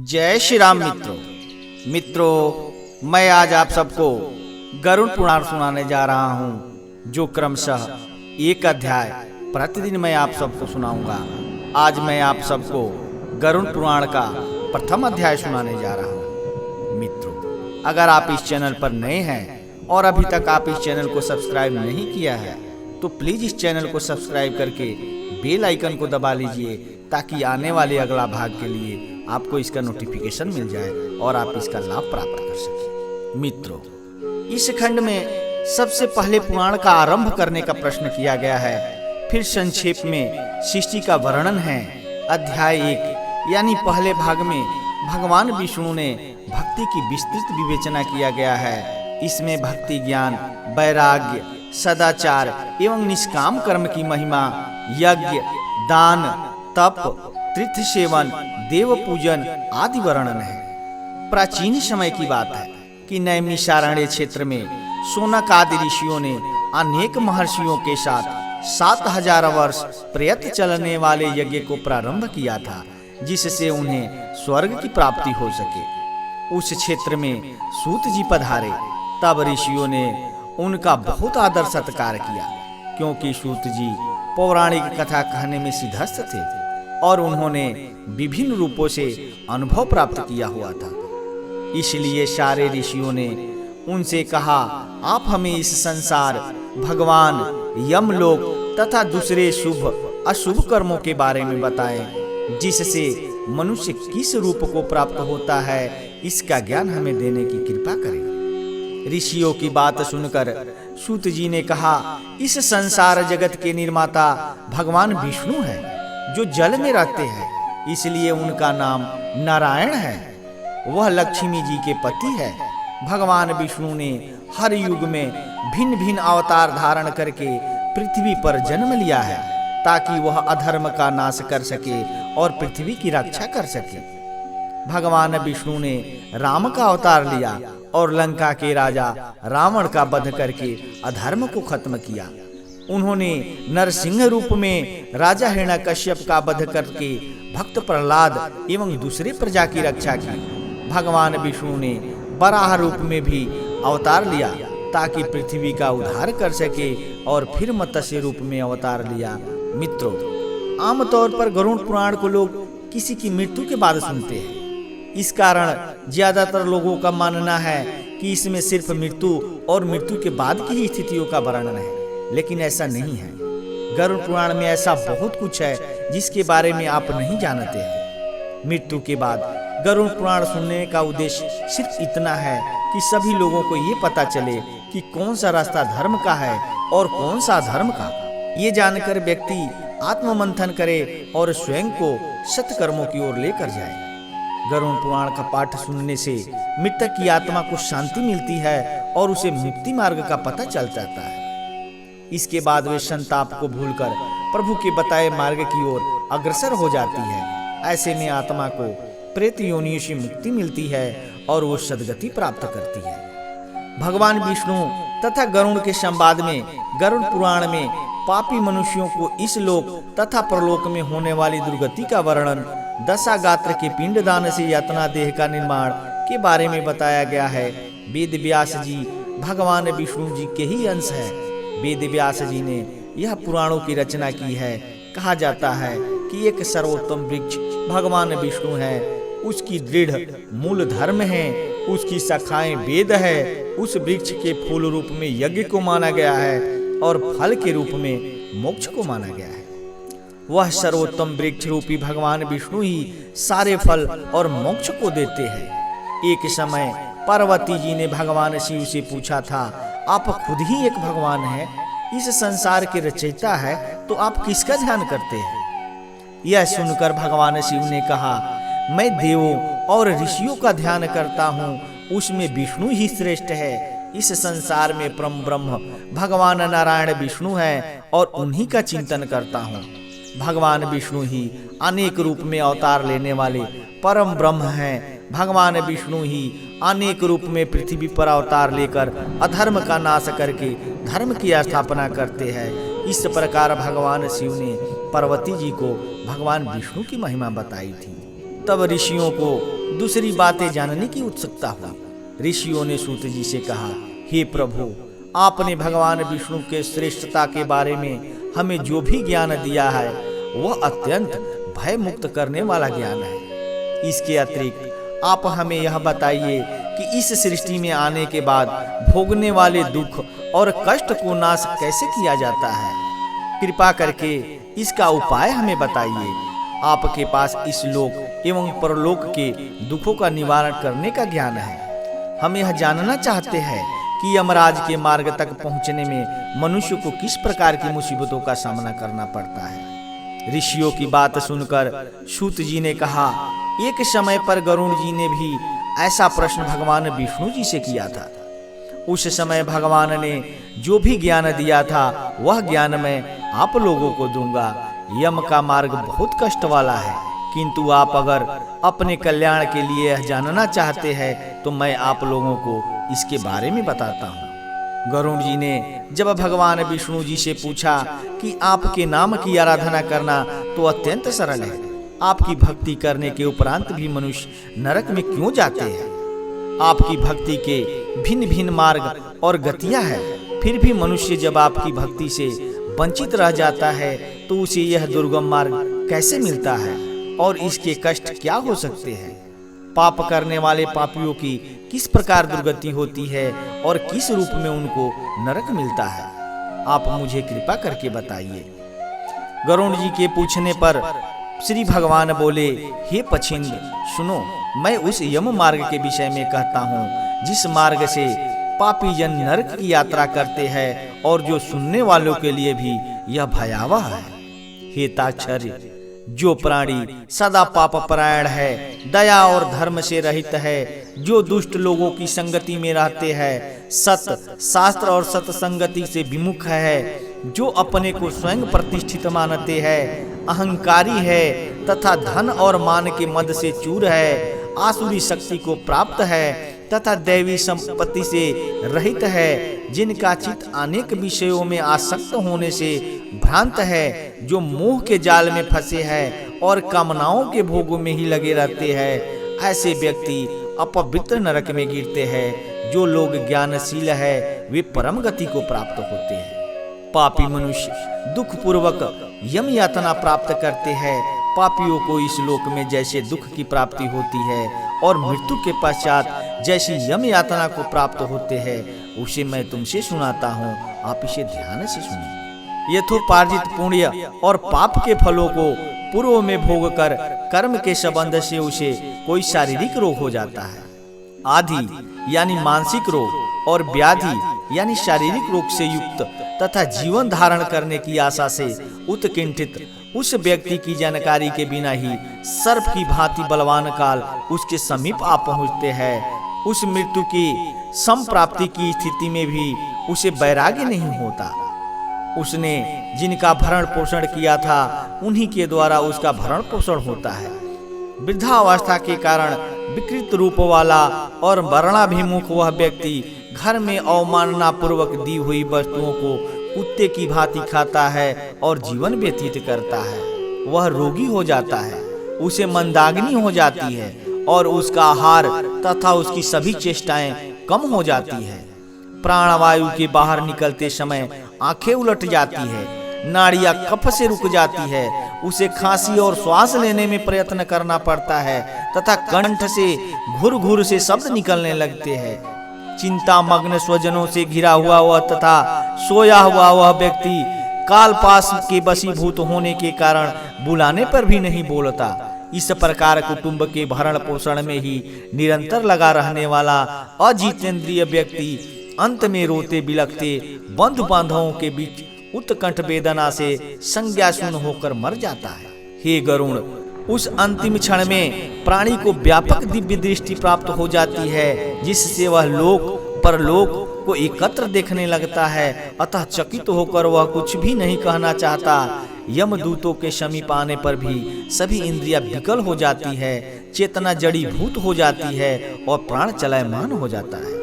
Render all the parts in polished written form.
जय श्री राम मित्रों, मैं आज आप सबको गरुड़ पुराण सुनाने जा रहा हूँ, जो क्रमशः एक अध्याय प्रतिदिन मैं आप सबको सुनाऊंगा। आज मैं आप सबको गरुड़ पुराण का प्रथम अध्याय सुनाने जा रहा हूँ। मित्रों, अगर आप इस चैनल पर नए हैं और अभी तक आप इस चैनल को सब्सक्राइब नहीं किया है तो प्लीज इस चैनल को सब्सक्राइब करके बेल आइकन को दबा लीजिए, ताकि आने वाले अगला भाग के लिए आपको इसका नोटिफिकेशन मिल जाए और आप इसका लाभ प्राप्त कर सकें। मित्रों, इस खंड में सबसे पहले पुराण का आरंभ करने का प्रश्न किया गया है। फिर संक्षेप में सृष्टि का वर्णन है। अध्याय 1 यानी पहले भाग में भगवान विष्णु ने भक्ति की विस्तृत विवेचना किया गया है। इसमें भक्ति ज्ञान, वैराग्य, सदाचार एवं निष्काम कर्म की महिमा, यज्ञ, दान, तप, तीर्थ सेवन, देव पूजन आदि वर्णन है। प्राचीन समय की बात है कि नैमिषारण्य क्षेत्र में शौनक आदि ऋषियों ने अनेक महर्षियों के साथ 7000 वर्ष पर्यंत चलने वाले यज्ञ को प्रारंभ किया था, जिससे उन्हें स्वर्ग की प्राप्ति हो सके। उस क्षेत्र में सूत जी पधारे। तब ऋषियों ने उनका बहुत आदर सत्कार किया, क्योंकि सूत जी पौराणिक कथा कहने में सिद्धस्थ थे और उन्होंने विभिन्न रूपों से अनुभव प्राप्त किया हुआ था। इसलिए सारे ऋषियों ने उनसे कहा, आप हमें इस संसार, भगवान, यमलोक तथा दूसरे शुभ अशुभ कर्मों के बारे में बताएं, जिससे मनुष्य किस रूप को प्राप्त होता है, इसका ज्ञान हमें देने की कृपा करें। ऋषियों की बात सुनकर सूत जी ने कहा, इस संसार जगत के निर्माता भगवान विष्णु है, जो जल में रहते हैं, इसलिए उनका नाम नारायण है। वह लक्ष्मी जी के पति है। भगवान विष्णु ने हर युग में भिन्न भिन्न अवतार धारण करके पृथ्वी पर जन्म लिया है, ताकि वह अधर्म का नाश कर सके और पृथ्वी की रक्षा कर सके। भगवान विष्णु ने राम का अवतार लिया और लंका के राजा रावण का वध करके अधर्म को खत्म किया। उन्होंने नरसिंह रूप में राजा हिरण्यकश्यप का वध करके भक्त प्रहलाद एवं दूसरे प्रजा की रक्षा की। भगवान विष्णु ने वराह रूप में भी अवतार लिया, ताकि पृथ्वी का उद्धार कर सके, और फिर मत्स्य रूप में अवतार लिया। मित्रों, आमतौर पर गरुड़ पुराण को लोग किसी की मृत्यु के बाद सुनते हैं। इस कारण ज्यादातर लोगों का मानना है कि इसमें सिर्फ मृत्यु और मृत्यु के बाद की ही स्थितियों का वर्णन है, लेकिन ऐसा नहीं है। गरुड़ पुराण में ऐसा बहुत कुछ है जिसके बारे में आप नहीं जानते हैं। मृत्यु के बाद गरुड़ पुराण सुनने का उद्देश्य सिर्फ इतना है कि सभी लोगों को ये पता चले कि कौन सा रास्ता धर्म का है और कौन सा अधर्म का। ये जानकर व्यक्ति आत्ममंथन करे और स्वयं को सत्कर्मों की ओर लेकर जाए। गरुड़ पुराण का पाठ सुनने से मृतक की आत्मा को शांति मिलती है और उसे मुक्ति मार्ग का पता चल जाता है। इसके बाद वे संताप को भूलकर प्रभु के बताए मार्ग की ओर अग्रसर हो जाती है। ऐसे में आत्मा को प्रेत योनियों से मुक्ति मिलती है और वो सद्गति प्राप्त करती है। भगवान विष्णु तथा गरुड़ के संवाद में गरुड़ पुराण में पापी मनुष्यों को इस लोक तथा परलोक में होने वाली दुर्गति का वर्णन, दशा गात्र के पिंड दान से यातना देह का निर्माण के बारे में बताया गया है। वेद व्यास जी भगवान विष्णु जी के ही अंश है। वेद व्यास जी ने यह पुराणों की रचना की है। कहा जाता है कि एक सर्वोत्तम वृक्ष भगवान विष्णु है, उसकी दृढ़ मूल धर्म है, उसकी शाखाएं वेद है। उस वृक्ष के फूल रूप में यज्ञ को माना गया है और फल के रूप में मोक्ष को माना गया है। वह सर्वोत्तम वृक्ष रूपी भगवान विष्णु ही सारे फल और मोक्ष को देते हैं। एक समय पार्वती जी ने भगवान शिव से पूछा था, आप खुद ही एक भगवान हैं, इस संसार के रचयिता है, तो आप किसका ध्यान करते हैं? यह सुनकर भगवान शिव ने कहा, मैं देवों और ऋषियों का ध्यान करता हूँ, उसमें विष्णु ही श्रेष्ठ है। इस संसार में परम ब्रह्म भगवान नारायण विष्णु है और उन्हीं का चिंतन करता हूँ। भगवान विष्णु ही अनेक रूप में अवतार लेने वाले परम ब्रह्म हैं। भगवान विष्णु ही अनेक रूप में पृथ्वी पर अवतार लेकर अधर्म का नाश करके धर्म की स्थापना करते हैं। इस प्रकार भगवान शिव ने पार्वती जी को भगवान विष्णु की महिमा बताई थी। तब ऋषियों को दूसरी बातें जानने की उत्सुकता हुई। ऋषियों ने सूत जी से कहा, हे प्रभु, आपने भगवान विष्णु के श्रेष्ठता के बारे में हमें जो भी ज्ञान दिया है वह अत्यंत भय मुक्त करने वाला ज्ञान है। इसके अतिरिक्त आप हमें यह बताइए कि इस सृष्टि में आने के बाद भोगने वाले दुख और कष्ट को नाश कैसे किया जाता है। कृपा करके इसका उपाय हमें बताइए। आपके पास इस लोक एवं परलोक के दुखों का निवारण करने का ज्ञान है। हम यह जानना चाहते हैं कि यमराज के मार्ग तक पहुंचने में मनुष्य को किस प्रकार की मुसीबतों का सामना करना पड़ता है। ऋषियों की बात सुनकर सूत जी ने कहा, एक समय पर गरुड़ जी ने भी ऐसा प्रश्न भगवान विष्णु जी से किया था। उस समय भगवान ने जो भी ज्ञान दिया था वह ज्ञान मैं आप लोगों को दूंगा। यम का मार्ग बहुत कष्ट वाला है, किंतु आप अगर अपने कल्याण के लिए यह जानना चाहते हैं तो मैं आप लोगों को इसके बारे में बताता हूँ। गरुड़ जी ने जब भगवान विष्णु जी से पूछा कि आपके नाम की आराधना करना तो अत्यंत सरल है, आपकी भक्ति करने के उपरांत भी मनुष्य नरक में क्यों जाते हैं। आपकी भक्ति के भिन्न भिन्न मार्ग और गतियां हैं, फिर भी मनुष्य जब आपकी भक्ति से वंचित रह जाता है तो उसे यह दुर्गम मार्ग कैसे मिलता है और इसके कष्ट क्या हो सकते हैं। पाप करने वाले पापियों की किस प्रकार दुर्गति होती है और किस रूप में उनको नरक मिलता है, आप मुझे कृपा करके बताइए। गरुड़ जी के पूछने पर श्री भगवान बोले, हे पछिंद, सुनो, मैं उस यम मार्ग के विषय में कहता हूँ जिस मार्ग से पापी जन नरक की यात्रा करते हैं और जो सुनने वालों के लिए भी यह भयावह है। हे ताक्षर्य, जो प्राणी सदा पाप परायण है, दया और धर्म से रहित है, जो दुष्ट लोगों की संगति में रहते हैं, सत शास्त्र और सत्संगति से विमुख है, जो अपने को स्वयं प्रतिष्ठित मानते हैं, अहंकारी है तथा धन और मान के मद से चूर है, आसुरी शक्ति को प्राप्त है तथा दैवी संपत्ति से रहित है, जिनका चित्त अनेक विषयों में आसक्त होने से भ्रांत है, जो मोह के जाल में फंसे हैं और कामनाओं के भोगों में ही लगे रहते हैं, ऐसे व्यक्ति अपवित्र नरक में गिरते हैं। जो लोग ज्ञानशील है वे परम गति को प्राप्त होते हैं। पापी मनुष्य दुख पूर्वक यम यातना प्राप्त करते हैं। पापियों को इस लोक में जैसे दुख की प्राप्ति होती है और मृत्यु के पश्चात जैसी यम यातना को प्राप्त होते हैं, उसे मैं तुमसे सुनाता हूँ, आप इसे ध्यान से सुनिए। यथोपार्जित पुण्य और पाप के फलों को पूर्व में भोग कर कर्म के संबंध से उसे कोई शारीरिक रोग हो जाता है। आदि यानी मानसिक रोग और व्याधि यानी शारीरिक रोग से युक्त तथा जीवन धारण करने की आशा से उत्कंठित उस व्यक्ति की जानकारी के बिना ही सर्प की भांति बलवान काल उसके समीप आ पहुंचते हैं। उस मृत्यु की संप्राप्ति की स्थिति में भी उसे वैराग्य नहीं होता। उसने जिनका भरण पोषण किया था उन्हीं के द्वारा उसका भरण पोषण होता है। वृद्धावस्था के कारण विकृत रूप वाला और वर्णाभिमुख वह व्यक्ति घर में अवमानना पूर्वक दी हुई वस्तुओं को कुत्ते की भांति खाता है और जीवन व्यतीत करता है। वह रोगी हो जाता है, उसे मंदाग्नि हो जाती है और उसका आहार तथा उसकी सभी चेष्टाएं कम हो जाती है। प्राणवायु के बाहर निकलते समय आंखें उलट जाती है, नाड़ियां कफ से रुक जाती है, उसे खांसी और श्वास लेने में प्रयत्न करना पड़ता है तथा कंठ से घुर घुर से शब्द निकलने लगते हैं। चिंता मग्न स्वजनों से घिरा हुआ वह तथा सोया हुआ वह व्यक्ति काल पास के वशीभूत होने के कारण बुलाने पर भी नहीं बोलता। इस प्रकार कुटुंब के भरण पोषण में ही निरंतर लगा रहने वाला अजितेंद्रिय व्यक्ति अंत में रोते बिलखते बंधु बांधवों के बीच उत्कंठ वेदना से संज्ञाशून्य होकर मर जाता है। हे गरुड़, उस अंतिम क्षण में प्राणी को व्यापक दिव्य दृष्टि प्राप्त हो जाती है, जिससे वह लोक परलोक को एकत्र देखने लगता है। अतः चकित होकर वह कुछ भी नहीं कहना चाहता। यमदूतों के समीप आने पर भी सभी इंद्रियां विकल हो जाती है, चेतना जड़ीभूत हो जाती है और प्राण चलायमान हो जाता है।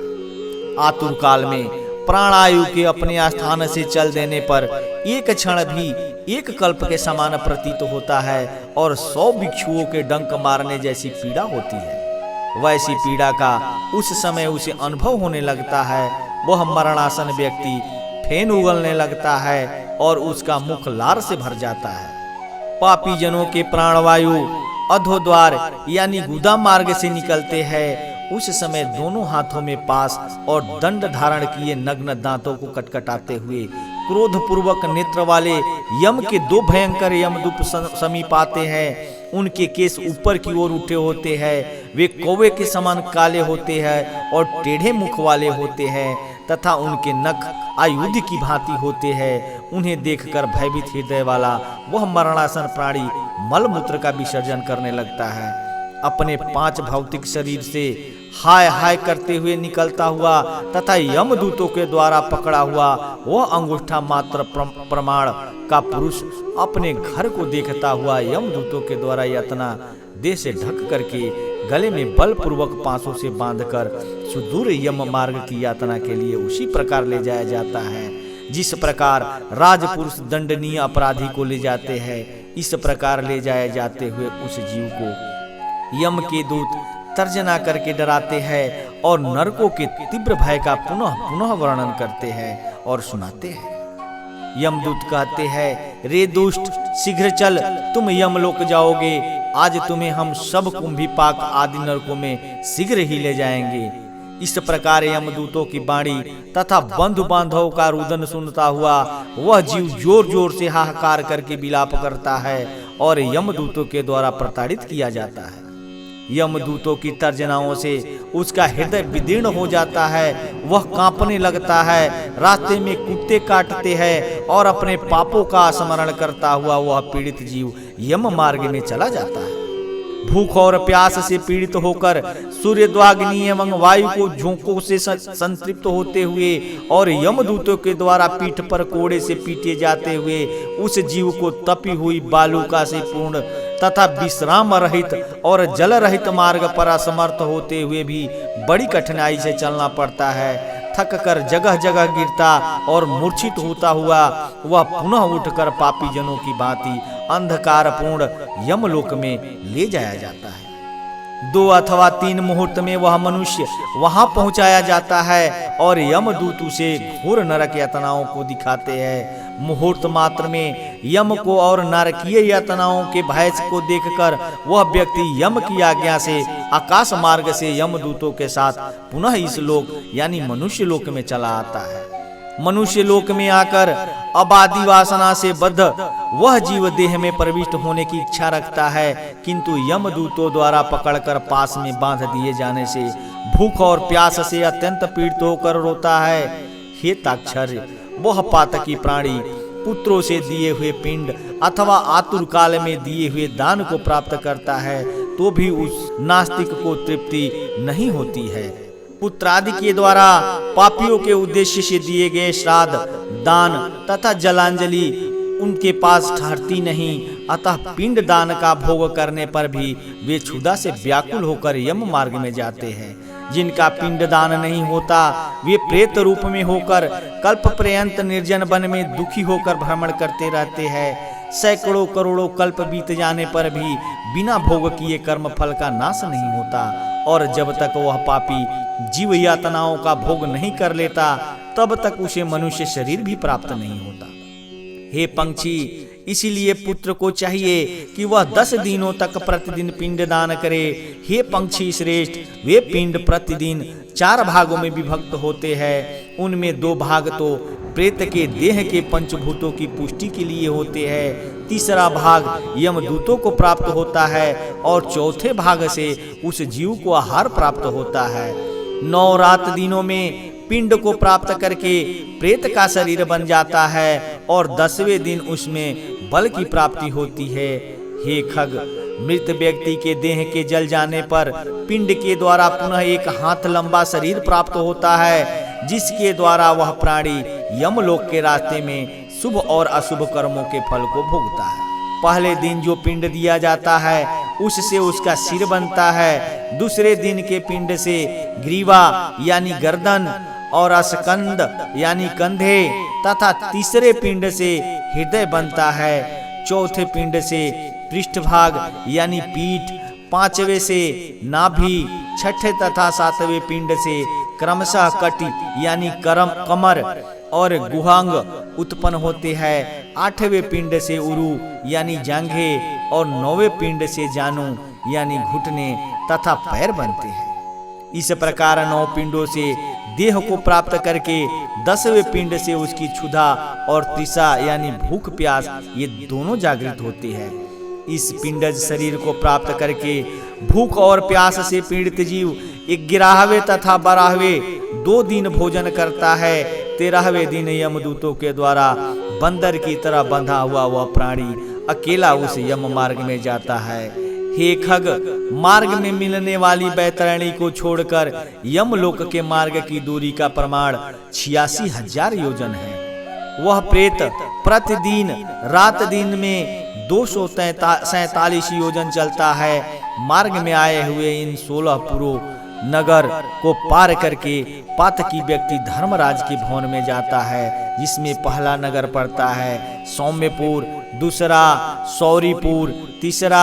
आतुर काल में प्राणायु के अपने स्थान से चल देने पर एक क्षण भी एक कल्प के समान प्रतीत होता है और 100 भिक्षुओं के डंक मारने जैसी पीड़ा होती है। वैसी पीड़ा का उस समय उसे अनुभव होने लगता है। वह मरणासन व्यक्ति फेन उगलने लगता है और उसका मुख लार से भर जाता है। पापी जनों के प्राणवायु अधोद्वार यानी गुदा मार्ग से निकलते हैं। उस समय दोनों हाथों में पास और दंड धारण किए नग्न दांतों को कटकटाते हुए क्रोध पूर्वक नेत्र वाले यम के 2 भयंकर यमदूत समीप आते हैं। उनके केस ऊपर की ओर उठे होते हैं। वे कौवे के समान काले होते हैं और टेढ़े मुख वाले होते हैं तथा उनके नख आयुध की भांति होते हैं। उन्हें देखकर भयभीत हृदय वाला वह मरणासन प्राणी मलमूत्र का विसर्जन करने लगता है। अपने 5 भौतिक शरीर से हाय हाय करते हुए निकलता हुआ तथा यमदूतों के द्वारा पकड़ा हुआ वह अंगूठा मात्र प्रमाण का पुरुष अपने घर को देखता हुआ यमदूतों के द्वारा यातना देह से ढक करके गले में बलपूर्वक पांसों से बांधकर सुदूर यम मार्ग की यातना के लिए उसी प्रकार ले जाया जाता है जिस प्रकार राजपुरुष दंडनीय अपराधी को ले जाते हैं। इस प्रकार ले जाए जाते हुए उस जीव को यम के दूत तर्जना करके डराते हैं और नरकों के तीव्र भय का पुनः पुनः वर्णन करते हैं और सुनाते हैं। यमदूत कहते हैं, रे दुष्ट, शीघ्र चल, तुम यमलोक जाओगे। आज तुम्हें हम सब कुंभीपाक आदि नरकों में शीघ्र ही ले जाएंगे। इस प्रकार यमदूतों की वाणी तथा बंधु बांधवों का रुदन सुनता हुआ वह जीव जोर जोर से हाहाकार करके विलाप करता है और यमदूतों के द्वारा प्रताड़ित किया जाता है। यमदूतों की तर्जनाओं से उसका हृदय विदीर्ण हो जाता है। वह कांपने लगता है। रास्ते में कुत्ते काटते हैं और अपने पापों का स्मरण करता हुआ वह पीड़ित जीव यम मार्ग में चला जाता है। भूख और प्यास से पीड़ित होकर सूर्यद्वाग्नि एवं वायु को झोंकों से संतृप्त होते हुए और यमदूतों के द्वारा पीठ पर कोड़े से पीटे जाते हुए उस जीव को तपी हुई बालुका से पूर्ण तथा विश्राम रहित और जल रहित मार्ग पर असमर्थ होते हुए भी बड़ी कठिनाई से चलना पड़ता है। थक कर जगह जगह गिरता और मूर्छित होता हुआ वह पुनः उठकर पापी जनों की भांति अंधकारपूर्ण यमलोक में ले जाया जाता है। 2 अथवा 3 मुहूर्त में वह मनुष्य वहां पहुंचाया जाता है और यमदूत उसे घोर नरक यातनाओं को दिखाते हैं। मुहूर्त मात्र में यम को और नरकीय यातनाओं के भय को देखकर वह व्यक्ति यम की आज्ञा से आकाश मार्ग से यमदूतों के साथ पुनः इस लोक यानी मनुष्य लोक में चला आता है। मनुष्य लोक में आकर अबादी वासना से बद्ध वह जीव देह में प्रविष्ट होने की इच्छा रखता है, किंतु यमदूतों द्वारा पकड़कर पास में बांध दिए जाने से भूख और प्यास से अत्यंत पीड़ित होकर रोता है। हे ताक्षर्य, वह पातकी प्राणी पुत्रों से दिए हुए पिंड अथवा आतुर काल में दिए हुए दान को प्राप्त करता है तो भी उस नास्तिक को तृप्ति नहीं होती है। पुत्रादि के द्वारा पापियों के उद्देश्य से दिए गए श्राद्ध, दान तथा जलांजलि उनके पास ठहरती नहीं, अतः पिंड दान का भोग करने पर भी वे क्षुधा से व्याकुल होकर यम मार्ग में जाते हैं। जिनका पिंड दान नहीं होता वे प्रेत रूप में होकर कल्प पर्यंत निर्जन वन में दुखी होकर भ्रमण करते रहते हैं। सैकड़ों करोड़ों कल्प बीत जाने पर भी बिना भोग किए कर्म फल का नाश नहीं होता और जब तक वह पापी जीव यातनाओं का भोग नहीं कर लेता तब तक उसे मनुष्य शरीर भी प्राप्त नहीं होता। हे पंछी, इसीलिए पुत्र को चाहिए कि वह 10 दिनों तक प्रतिदिन पिंड दान करे। हे पंछी श्रेष्ठ, वे पिंड प्रतिदिन 4 भागों में विभक्त होते हैं। उनमें 2 भाग तो प्रेत के देह के पंचभूतों की पुष्टि के लिए होते हैं, तीसरा भाग यमदूतों को प्राप्त होता है और चौथे भाग से उस जीव को आहार प्राप्त होता है। 9 रात दिनों में पिंड को प्राप्त करके प्रेत का शरीर बन जाता है और 10वें दिन उसमें बल की प्राप्ति होती है। हे खग, मृत व्यक्ति के देह के जल जाने पर पिंड के द्वारा पुनः 1 हाथ लंबा शरीर प्राप्त होता है, जिसके द्वारा वह प्राणी यमलोक के रास्ते में शुभ और अशुभ कर्मों के फल को भोगता है। पहले दिन जो पिंड दिया जाता है उससे उसका सिर बनता है। दूसरे दिन के पिंड से ग्रीवा यानी गर्दन और अस्कंद यानी कंधे तथा तीसरे पिंड से हृदय बनता है। चौथे पिंड से पृष्ठभाग यानी पीठ, पांचवे से नाभि, छठे तथा सातवें पिंड से क्रमशः कटी यानी कमर और गुहांग उत्पन्न होते हैं। आठवें पिंड से उरु यानी जांघे और नौवें पिंड से जानू यानी घुटने तथा पैर बनते हैं। इस प्रकार 9 पिंडों से देह को प्राप्त करके 10वें पिंड से उसकी क्षुधा और तृषा यानी भूख प्यास ये दोनों जागृत होती है। इस पिंडज शरीर को प्राप्त करके भूख और प्यास से पीड़ित जीव 11वें तथा 12वें 2 दिन भोजन करता है। 13वें दिन यमदूतों के द्वारा बंदर की तरह बंधा हुआ वह प्राणी अकेला उस यम मार्ग में जाता है। हे खग, मार्ग में मिलने वाली बैतरणी को छोड़कर यमलोक के मार्ग की दूरी का प्रमाण 86,000 योजन है। वह प्रेत प्रतिदिन रात दिन में 247 योजन चलता है। मार्ग में आए हुए इन 16 पुरों नगर को पार करके पातकी व्यक्ति धर्मराज के भवन में जाता है, जिसमें पहला नगर पड़ता है सौम्यपुर, दूसरा सौरीपुर, तीसरा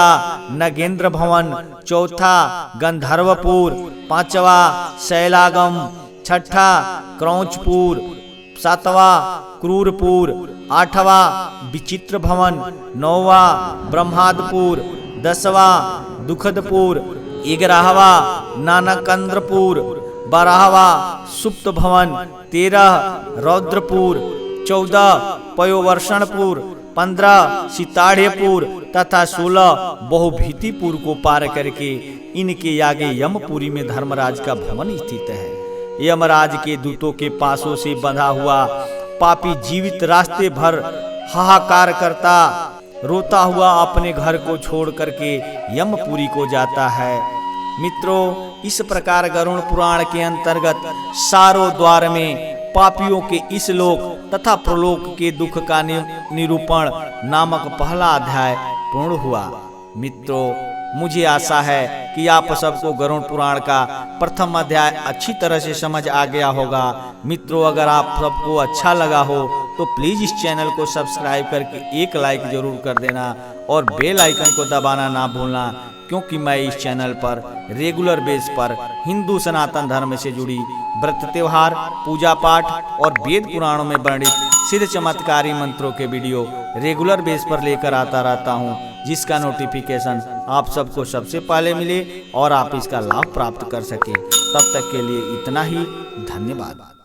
नगेंद्र भवन, चौथा गंधर्वपुर, पांचवा शैलागम, छठा क्रौंचपुर, सातवां क्रूरपुर, आठवां विचित्र भवन, नौवां ब्रह्मादपुर, 10वां दुखदपुर, 11वां नानकंद्रपुर, 12वां सुप्त भवन, 13 रौद्रपुर, 14 पयोवर्षणपुर, 15 सीताढ़ेपुर तथा 16 बहुभीतिपुर को पार करके इनके आगे यमपुरी में धर्मराज का भवन स्थित है। यमराज के दूतों के पासों से बंधा हुआ पापी जीवित रास्ते भर हाहाकार करता रोता हुआ अपने घर को छोड़ करके यमपुरी को जाता है। मित्रों, इस प्रकार गरुड़ पुराण के अंतर्गत सारों द्वार में पापियों के इस लोक तथा प्रलोक के दुख का निरूपण नामक पहला अध्याय पूर्ण हुआ। मित्रों, मुझे आशा है कि आप सबको गरुड़ पुराण का प्रथम अध्याय अच्छी तरह से समझ आ गया होगा। मित्रों, अगर आप सबको अच्छा लगा हो तो प्लीज इस चैनल को सब्सक्राइब करके एक लाइक जरूर कर देना और बेल आइकन को दबाना ना भूलना, क्योंकि मैं इस चैनल पर रेगुलर बेस पर हिंदू सनातन धर्म से जुड़ी व्रत त्योहार, पूजा पाठ और वेद पुराणों में वर्णित सिद्ध चमत्कारी मंत्रों के वीडियो रेगुलर बेस पर लेकर आता रहता हूं, जिसका नोटिफिकेशन आप सबको सबसे पहले मिले और आप इसका लाभ प्राप्त कर सके। तब तक के लिए इतना ही। धन्यवाद।